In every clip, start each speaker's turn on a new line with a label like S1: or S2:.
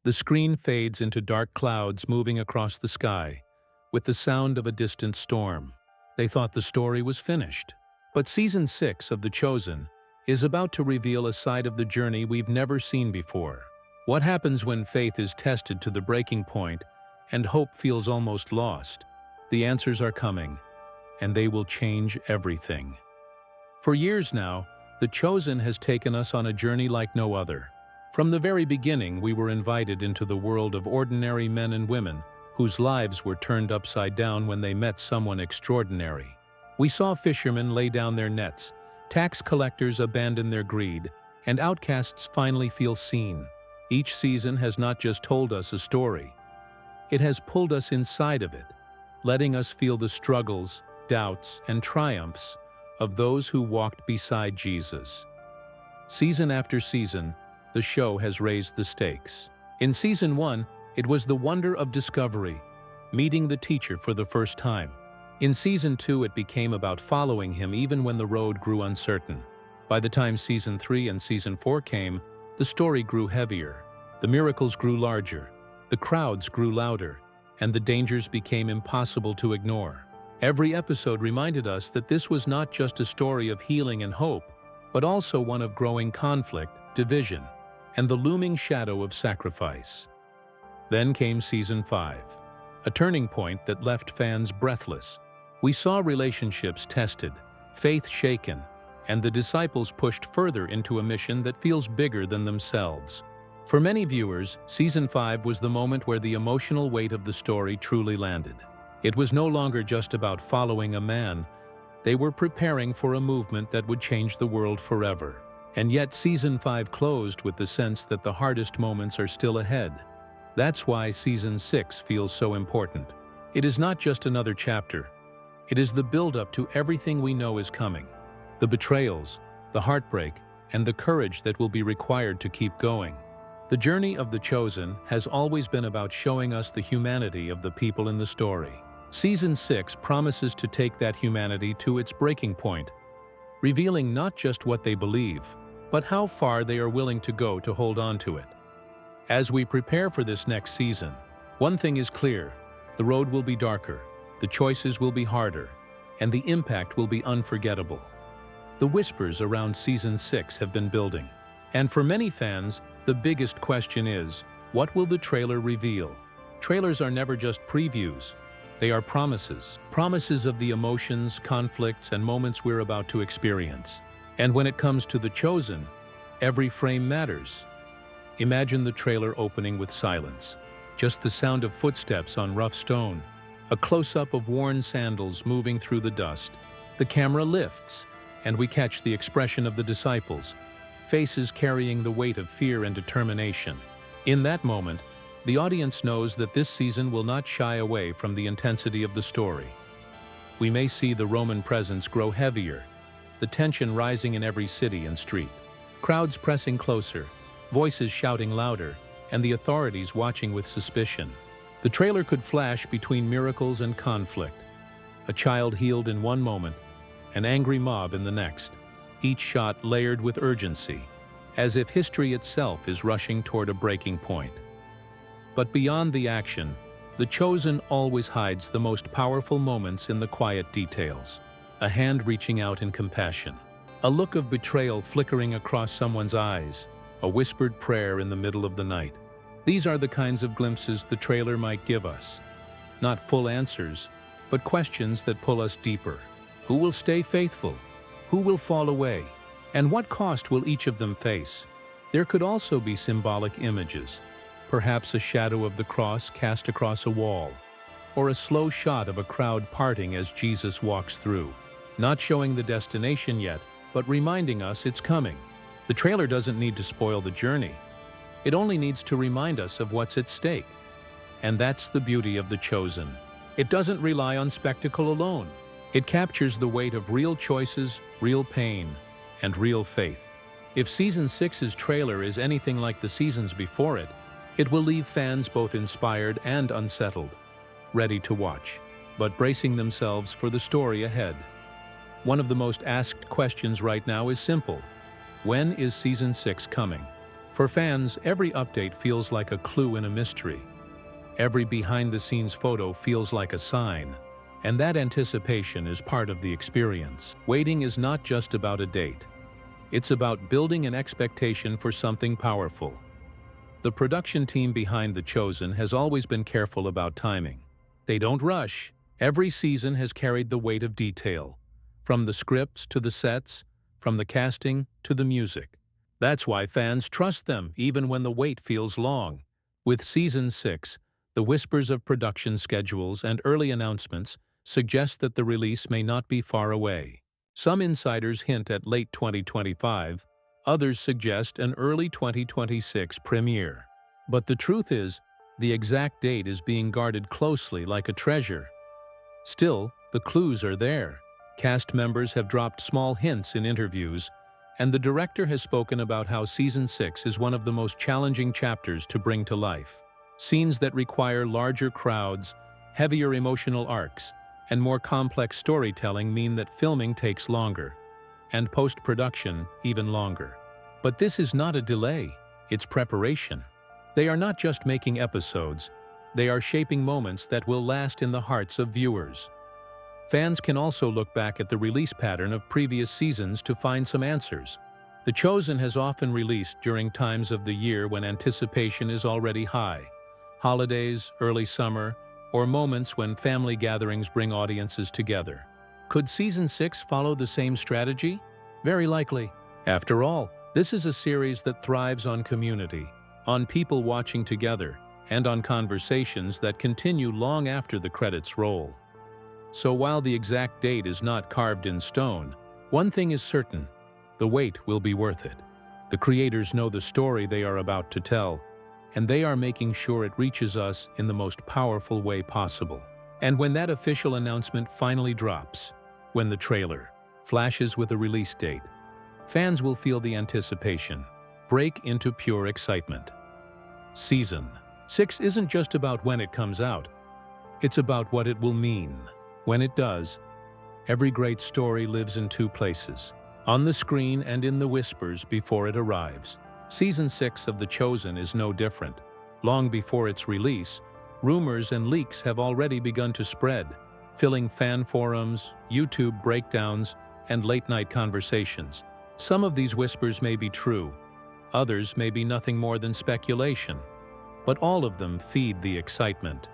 S1: The screen fades into dark clouds moving across the sky, with the sound of a distant storm. They thought the story was finished. But Season 6 of The Chosen is about to reveal a side of the journey we've never seen before. What happens when faith is tested to the breaking point and hope feels almost lost? The answers are coming, and they will change everything. For years now, The Chosen has taken us on a journey like no other. From the very beginning, we were invited into the world of ordinary men and women whose lives were turned upside down when they met someone extraordinary. We saw fishermen lay down their nets, tax collectors abandon their greed, and outcasts finally feel seen. Each season has not just told us a story. It has pulled us inside of it, letting us feel the struggles, doubts, and triumphs of those who walked beside Jesus. Season after season, the show has raised the stakes. In Season 1, it was the wonder of discovery, meeting the teacher for the first time. In Season 2, it became about following him even when the road grew uncertain. By the time Season 3 and Season 4 came, the story grew heavier, the miracles grew larger, the crowds grew louder, and the dangers became impossible to ignore. Every episode reminded us that this was not just a story of healing and hope, but also one of growing conflict, division, and the looming shadow of sacrifice. Then came Season 5, a turning point that left fans breathless. We saw relationships tested, faith shaken, and the disciples pushed further into a mission that feels bigger than themselves. For many viewers, Season 5 was the moment where the emotional weight of the story truly landed. It was no longer just about following a man. They were preparing for a movement that would change the world forever. And yet Season 5 closed with the sense that the hardest moments are still ahead. That's why Season 6 feels so important. It is not just another chapter. It is the build-up to everything we know is coming. The betrayals, the heartbreak, and the courage that will be required to keep going. The journey of The Chosen has always been about showing us the humanity of the people in the story. Season 6 promises to take that humanity to its breaking point, revealing not just what they believe, but how far they are willing to go to hold on to it. As we prepare for this next season, one thing is clear: the road will be darker, the choices will be harder, and the impact will be unforgettable. The whispers around Season 6 have been building, and for many fans, the biggest question is, what will the trailer reveal? Trailers are never just previews. They are promises of the emotions, conflicts, and moments we're about to experience. And when it comes to The Chosen, every frame matters. Imagine the trailer opening with silence, just the sound of footsteps on rough stone, a close-up of worn sandals moving through the dust. The camera lifts, and we catch the expression of the disciples, faces carrying the weight of fear and determination. In that moment, the audience knows that this season will not shy away from the intensity of the story. We may see the Roman presence grow heavier, the tension rising in every city and street, crowds pressing closer, voices shouting louder, and the authorities watching with suspicion. The trailer could flash between miracles and conflict, a child healed in one moment, an angry mob in the next, each shot layered with urgency, as if history itself is rushing toward a breaking point. But beyond the action, The Chosen always hides the most powerful moments in the quiet details. A hand reaching out in compassion, a look of betrayal flickering across someone's eyes, a whispered prayer in the middle of the night. These are the kinds of glimpses the trailer might give us. Not full answers, but questions that pull us deeper. Who will stay faithful? Who will fall away? And what cost will each of them face? There could also be symbolic images, perhaps a shadow of the cross cast across a wall, or a slow shot of a crowd parting as Jesus walks through, not showing the destination yet, but reminding us it's coming. The trailer doesn't need to spoil the journey. It only needs to remind us of what's at stake. And that's the beauty of The Chosen. It doesn't rely on spectacle alone. It captures the weight of real choices, real pain, and real faith. If Season 6's trailer is anything like the seasons before it, it will leave fans both inspired and unsettled, ready to watch, but bracing themselves for the story ahead. One of the most asked questions right now is simple: when is Season 6 coming? For fans, every update feels like a clue in a mystery. Every behind-the-scenes photo feels like a sign, and that anticipation is part of the experience. Waiting is not just about a date. It's about building an expectation for something powerful. The production team behind The Chosen has always been careful about timing. They don't rush. Every season has carried the weight of detail, from the scripts to the sets, from the casting to the music. That's why fans trust them, even when the wait feels long. With Season 6, the whispers of production schedules and early announcements suggest that the release may not be far away. Some insiders hint at late 2025, others suggest an early 2026 premiere. But the truth is, the exact date is being guarded closely like a treasure. Still, the clues are there. Cast members have dropped small hints in interviews, and the director has spoken about how Season 6 is one of the most challenging chapters to bring to life. Scenes that require larger crowds, heavier emotional arcs, and more complex storytelling mean that filming takes longer, and post-production even longer. But this is not a delay, it's preparation. They are not just making episodes, they are shaping moments that will last in the hearts of viewers. Fans can also look back at the release pattern of previous seasons to find some answers. The Chosen has often released during times of the year when anticipation is already high. Holidays, early summer, or moments when family gatherings bring audiences together. Could Season 6 follow the same strategy? Very likely. After all, this is a series that thrives on community, on people watching together, and on conversations that continue long after the credits roll. So while the exact date is not carved in stone, one thing is certain: the wait will be worth it. The creators know the story they are about to tell, and they are making sure it reaches us in the most powerful way possible. And when that official announcement finally drops, when the trailer flashes with a release date, fans will feel the anticipation break into pure excitement. Season 6 isn't just about when it comes out, it's about what it will mean. When it does, every great story lives in two places: on the screen and in the whispers before it arrives. Season 6 of The Chosen is no different. Long before its release, rumors and leaks have already begun to spread, filling fan forums, YouTube breakdowns, and late-night conversations. Some of these whispers may be true, others may be nothing more than speculation, but all of them feed the excitement.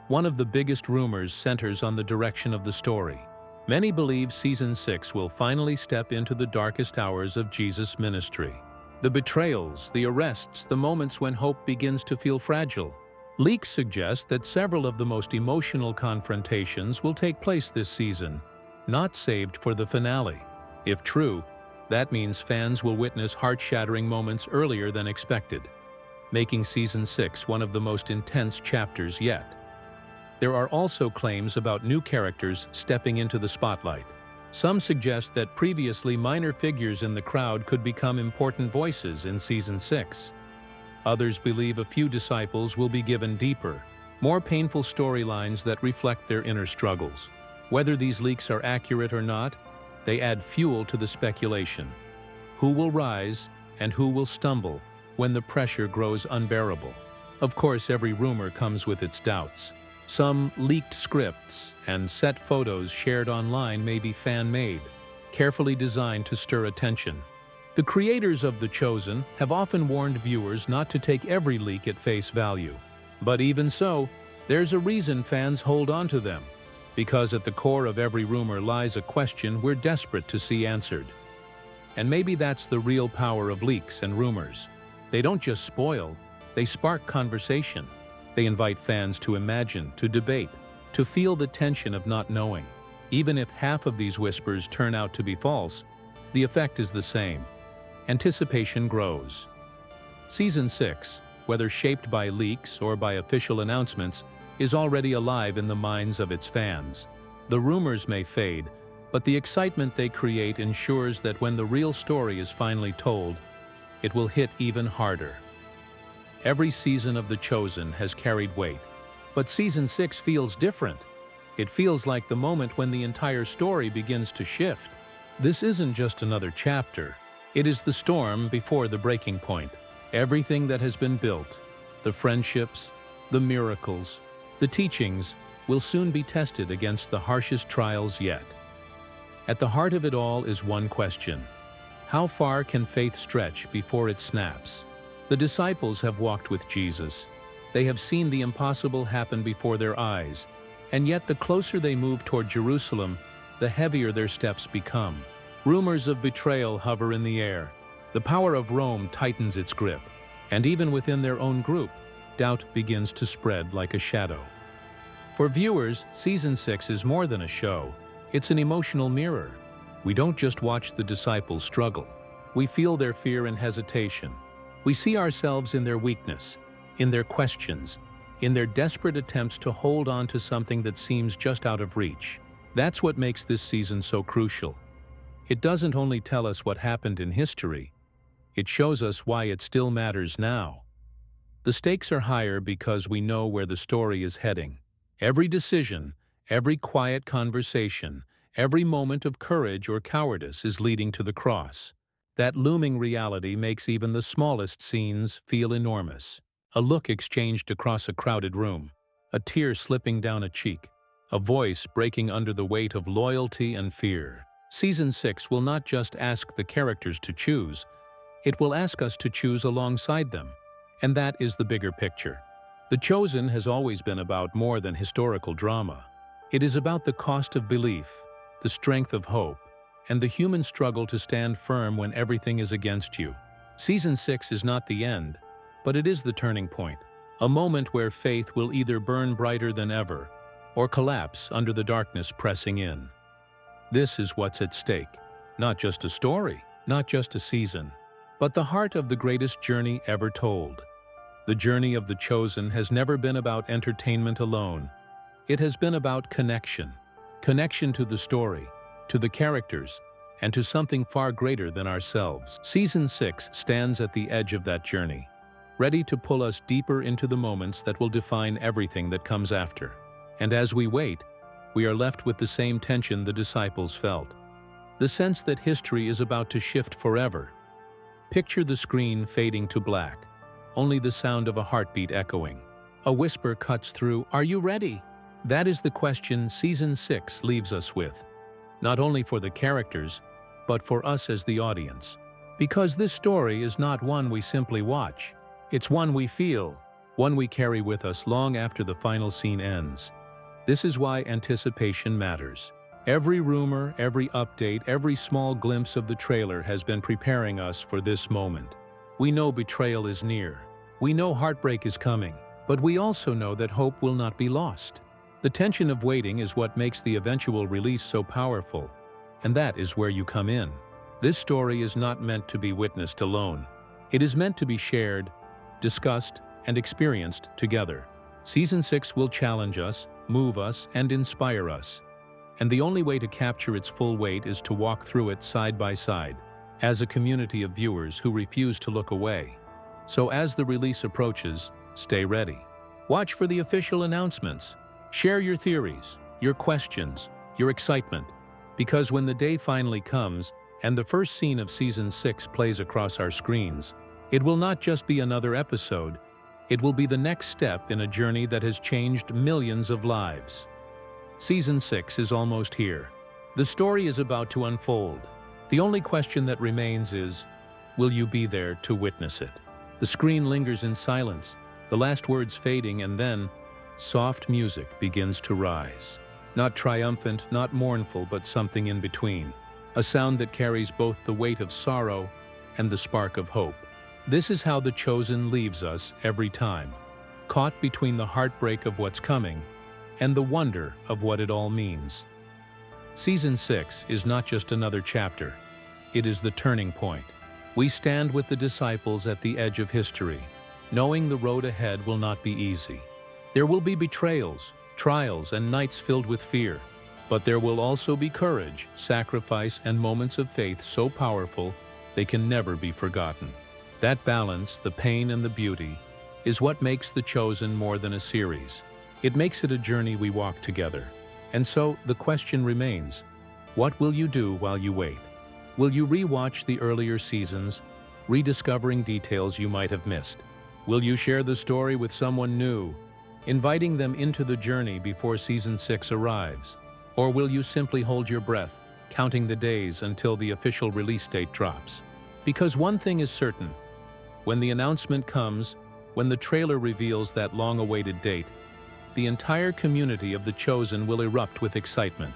S1: One of the biggest rumors centers on the direction of the story. Many believe Season 6 will finally step into the darkest hours of Jesus' ministry. The betrayals, the arrests, the moments when hope begins to feel fragile. Leaks suggest that several of the most emotional confrontations will take place this season, not saved for the finale. If true, that means fans will witness heart-shattering moments earlier than expected, making Season 6 one of the most intense chapters yet. There are also claims about new characters stepping into the spotlight. Some suggest that previously minor figures in the crowd could become important voices in Season 6. Others believe a few disciples will be given deeper, more painful storylines that reflect their inner struggles. Whether these leaks are accurate or not, they add fuel to the speculation. Who will rise and who will stumble when the pressure grows unbearable? Of course, every rumor comes with its doubts. Some leaked scripts and set photos shared online may be fan-made, carefully designed to stir attention. The creators of The Chosen have often warned viewers not to take every leak at face value. But even so, there's a reason fans hold on to them. Because at the core of every rumor lies a question we're desperate to see answered. And maybe that's the real power of leaks and rumors. They don't just spoil, they spark conversation. They invite fans to imagine, to debate, to feel the tension of not knowing. Even if half of these whispers turn out to be false, the effect is the same. Anticipation grows. Season 6, whether shaped by leaks or by official announcements, is already alive in the minds of its fans. The rumors may fade, but the excitement they create ensures that when the real story is finally told, it will hit even harder. Every season of The Chosen has carried weight, but Season 6 feels different. It feels like the moment when the entire story begins to shift. This isn't just another chapter. It is the storm before the breaking point. Everything that has been built, the friendships, the miracles, the teachings, will soon be tested against the harshest trials yet. At the heart of it all is one question: how far can faith stretch before it snaps? The disciples have walked with Jesus. They have seen the impossible happen before their eyes, and yet the closer they move toward Jerusalem, the heavier their steps become. Rumors of betrayal hover in the air. The power of Rome tightens its grip, and even within their own group, doubt begins to spread like a shadow. For viewers, Season 6 is more than a show. It's an emotional mirror. We don't just watch the disciples struggle. We feel their fear and hesitation. We see ourselves in their weakness, in their questions, in their desperate attempts to hold on to something that seems just out of reach. That's what makes this season so crucial. It doesn't only tell us what happened in history, it shows us why it still matters now. The stakes are higher because we know where the story is heading. Every decision, every quiet conversation, every moment of courage or cowardice is leading to the cross. That looming reality makes even the smallest scenes feel enormous. A look exchanged across a crowded room, a tear slipping down a cheek, a voice breaking under the weight of loyalty and fear. Season 6 will not just ask the characters to choose, it will ask us to choose alongside them. And that is the bigger picture. The Chosen has always been about more than historical drama. It is about the cost of belief, the strength of hope, and the human struggle to stand firm when everything is against you. Season 6 is not the end, but it is the turning point, a moment where faith will either burn brighter than ever or collapse under the darkness pressing in. This is what's at stake. Not just a story, not just a season, but the heart of the greatest journey ever told. The journey of the Chosen has never been about entertainment alone. It has been about connection. Connection to the story, to the characters, and to something far greater than ourselves. Season 6 stands at the edge of that journey, ready to pull us deeper into the moments that will define everything that comes after. And as we wait, we are left with the same tension the disciples felt. The sense that history is about to shift forever. Picture the screen fading to black, only the sound of a heartbeat echoing. A whisper cuts through, "Are you ready?" That is the question Season 6 leaves us with. Not only for the characters, but for us as the audience. Because this story is not one we simply watch. It's one we feel, one we carry with us long after the final scene ends. This is why anticipation matters. Every rumor, every update, every small glimpse of the trailer has been preparing us for this moment. We know betrayal is near. We know heartbreak is coming. But we also know that hope will not be lost. The tension of waiting is what makes the eventual release so powerful. And that is where you come in. This story is not meant to be witnessed alone. It is meant to be shared, discussed, and experienced together. Season 6 will challenge us, move us, and inspire us. And the only way to capture its full weight is to walk through it side by side, as a community of viewers who refuse to look away. So as the release approaches, stay ready. Watch for the official announcements. Share your theories, your questions, your excitement. Because when the day finally comes, and the first scene of Season 6 plays across our screens, it will not just be another episode, it will be the next step in a journey that has changed millions of lives. Season 6 is almost here. The story is about to unfold. The only question that remains is, will you be there to witness it? The screen lingers in silence, the last words fading, and then soft music begins to rise. Not triumphant, not mournful, but something in between. A sound that carries both the weight of sorrow and the spark of hope. This is how The Chosen leaves us every time, caught between the heartbreak of what's coming and the wonder of what it all means. Season 6 is not just another chapter, it is the turning point. We stand with the disciples at the edge of history, knowing the road ahead will not be easy. There will be betrayals, trials, and nights filled with fear. But there will also be courage, sacrifice, and moments of faith so powerful they can never be forgotten. That balance, the pain and the beauty, is what makes The Chosen more than a series. It makes it a journey we walk together. And so, the question remains, what will you do while you wait? Will you re-watch the earlier seasons, rediscovering details you might have missed. Will you share the story with someone new, inviting them into the journey before Season 6 arrives? Or will you simply hold your breath, counting the days until the official release date drops? Because one thing is certain, when the announcement comes, when the trailer reveals that long-awaited date, the entire community of The Chosen will erupt with excitement.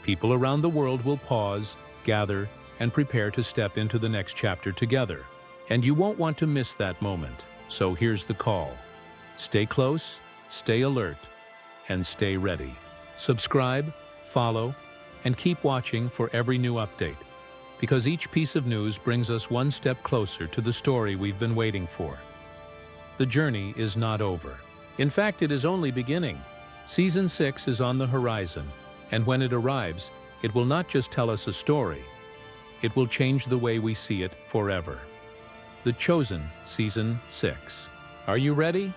S1: People around the world will pause, gather, and prepare to step into the next chapter together. And you won't want to miss that moment. So here's the call. Stay close, stay alert, and stay ready. Subscribe, follow, and keep watching for every new update, because each piece of news brings us one step closer to the story we've been waiting for. The journey is not over. In fact, it is only beginning. Season 6 is on the horizon, and when it arrives, it will not just tell us a story, it will change the way we see it forever. The Chosen Season 6. Are you ready?